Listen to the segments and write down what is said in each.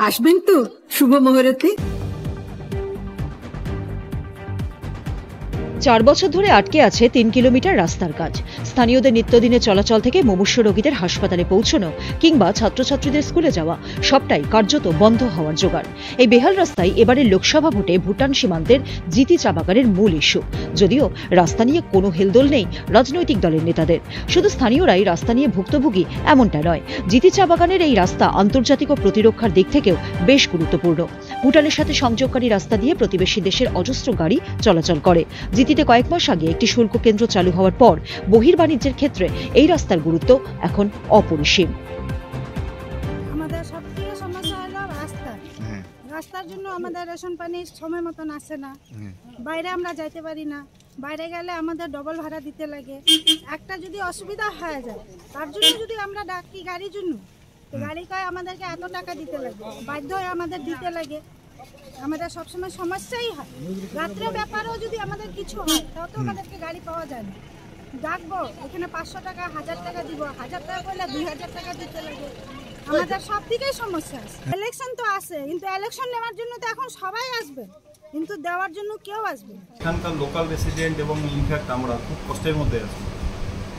আসবেন তো শুভ মুহূর্তে। 4 বছর ধরে আটকে আছে 3 কিলোমিটার রাস্তার কাজ। স্থানীয়দের নিত্যদিনের চলাচল থেকে মুমূর্ষু রোগীদের হাসপাতালে পৌঁছানো কিংবা ছাত্রছাত্রীদের স্কুলে যাওয়া সবটাই কার্যত বন্ধ হওয়ার জোগাড়। এই বেহাল রাস্তায় এবারের লোকসভা ভোটে ভুটান সীমান্তের জিতি চা বাগানের মূল ইস্যু। যদিও রাস্তা নিয়ে কোনো হেলদোল নেই রাজনৈতিক দলের নেতাদের, শুধু স্থানীয়রাই রাস্তা নিয়ে ভুক্তভোগী এমনটা নয়। জিতি চা বাগানের এই রাস্তা আন্তর্জাতিক ও প্রতিরক্ষার দিক থেকেও বেশ গুরুত্বপূর্ণ। ভুটানের সাথে সংযোগকারী রাস্তা দিয়ে প্রতিবেশী দেশের অজস্র গাড়ি চলাচল করে। জিতিতে কয়েক মাস আগে একটি শুল্ক কেন্দ্র চালু হওয়ার পর বহির্বাণিজ্যের ক্ষেত্রে এই রাস্তার গুরুত্ব এখন অপরিসীম। আমাদের সবথেকে সমস্যা হলো রাস্তার জন্য আমাদের রেশন পানি সময় মতন আসে না, বাইরে আমরা যাইতে পারি না, বাইরে গেলে আমাদের ডবল ভাড়া দিতে লাগে। একটা যদি অসুবিধা হয়ে যায় তার জন্য যদি আমরা ডাকি গাড়ির জন্য, তো গাড়ি কয় আমাদেরকে এত টাকা দিতে লাগে, বাধ্য হয়ে আমাদের দিতে লাগে। আমাদের সবসময় সমস্যাই হয়। রাত্রের ব্যাপারেও যদি আমাদের কিছু হয় তাও তো আমাদেরকে গাড়ি পাওয়া যায় না। ডাকবো এখানে 500 টাকা 1000 টাকা দিব, 1000 টাকা করলে 2000 টাকা দিতে লাগে। আমাদের সব দিকেই সমস্যা আছে। ইলেকশন তো আসে, কিন্তু ইলেকশন নেওয়ার জন্য তো এখন সবাই আসবে, কিন্তু দেওয়ার জন্য কেউ আসবে না। এখানকার লোকাল রেসিডেন্ট এবং ইনফ্যাক্ট আমরা খুব কষ্টের মধ্যে আছি।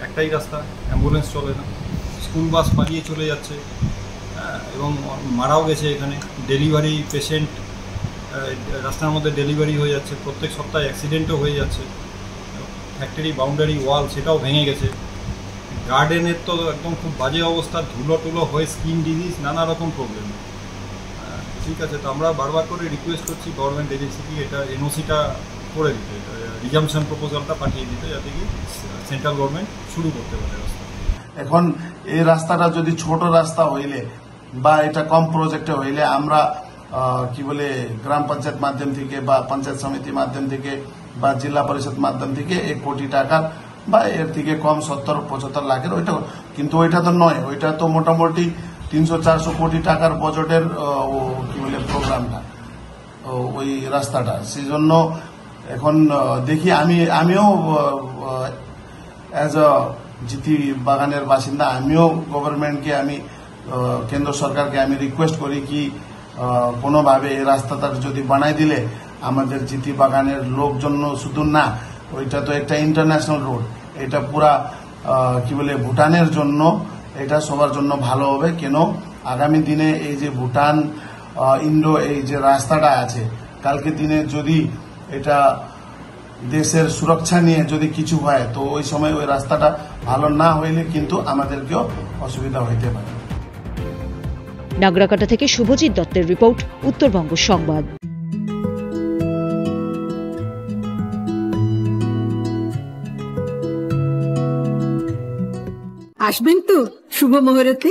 একটাই রাস্তা, অ্যাম্বুলেন্স চলে না, স্কুল বাস পালিয়ে চলে যাচ্ছে এবং মারাও গেছে এখানে। ডেলিভারি পেশেন্ট রাস্তার মধ্যে ডেলিভারি হয়ে যাচ্ছে, প্রত্যেক সপ্তাহে অ্যাক্সিডেন্টও হয়ে যাচ্ছে। ফ্যাক্টরি বাউন্ডারি ওয়াল সেটাও ভেঙে গেছে। গার্ডেনের তো একদম খুব বাজে অবস্থা, ধুলো টুলো হয়ে স্কিন ডিজিজ নানা রকম প্রবলেম। ঠিক আছে, তো আমরা বারবার করে রিকোয়েস্ট করছি গভর্নমেন্ট এজেন্সিকে এটা এনওসিটা করে দিতে, রিজামশন প্রপোজালটা পাঠিয়ে দিতে, যাতে কি সেন্ট্রাল গভর্নমেন্ট শুরু করতে পারে রাস্তা। এখন এই রাস্তাটা যদি ছোট রাস্তা হইলে বা এটা কম প্রজেক্টে হইলে আমরা কি বলে গ্রাম পঞ্চায়েত মাধ্যম থেকে বা পঞ্চায়েত সমিতি মাধ্যম থেকে বা জেলা পরিষদ মাধ্যম থেকে 1 কোটি টাকার বা এর থেকে কম 70-75 লাখের ওইটা, কিন্তু ওইটা তো নয়, ওইটা তো মোটামুটি 300-400 কোটি টাকার বাজেটের কি বলে প্রোগ্রামটা ওই রাস্তাটা। সেই জন্য এখন দেখি আমিও অ্যাজ আ জিতি বাগানের বাসিন্দা আমিও গভর্নমেন্টকে কেন্দ্র সরকারকে আমি রিকোয়েস্ট করি কি কোনোভাবে এই রাস্তাটা যদি বানাই দিলে আমাদের জিতি বাগানের লোকজন শুধু না, ওইটা তো একটা ইন্টারন্যাশনাল রোড, এটা পুরা কি বলে ভুটানের জন্য, এটা সবার জন্য ভালো হবে। কেন আগামী দিনে এই যে ভুটান ইন্ডো এই যে রাস্তাটা আছে, কালকে দিনে যদি এটা দেশের সুরক্ষা নিয়ে যদি কিছু হয় তো ওই সময় ওই রাস্তাটা ভালো না হইলে কিন্তু আমাদেরকেও অসুবিধা হইতে পারে। নাগরাকাটা থেকে শুভজিৎ দত্তের রিপোর্ট, উত্তরবঙ্গ সংবাদ। আসবেন তো শুভ মুহূর্তে।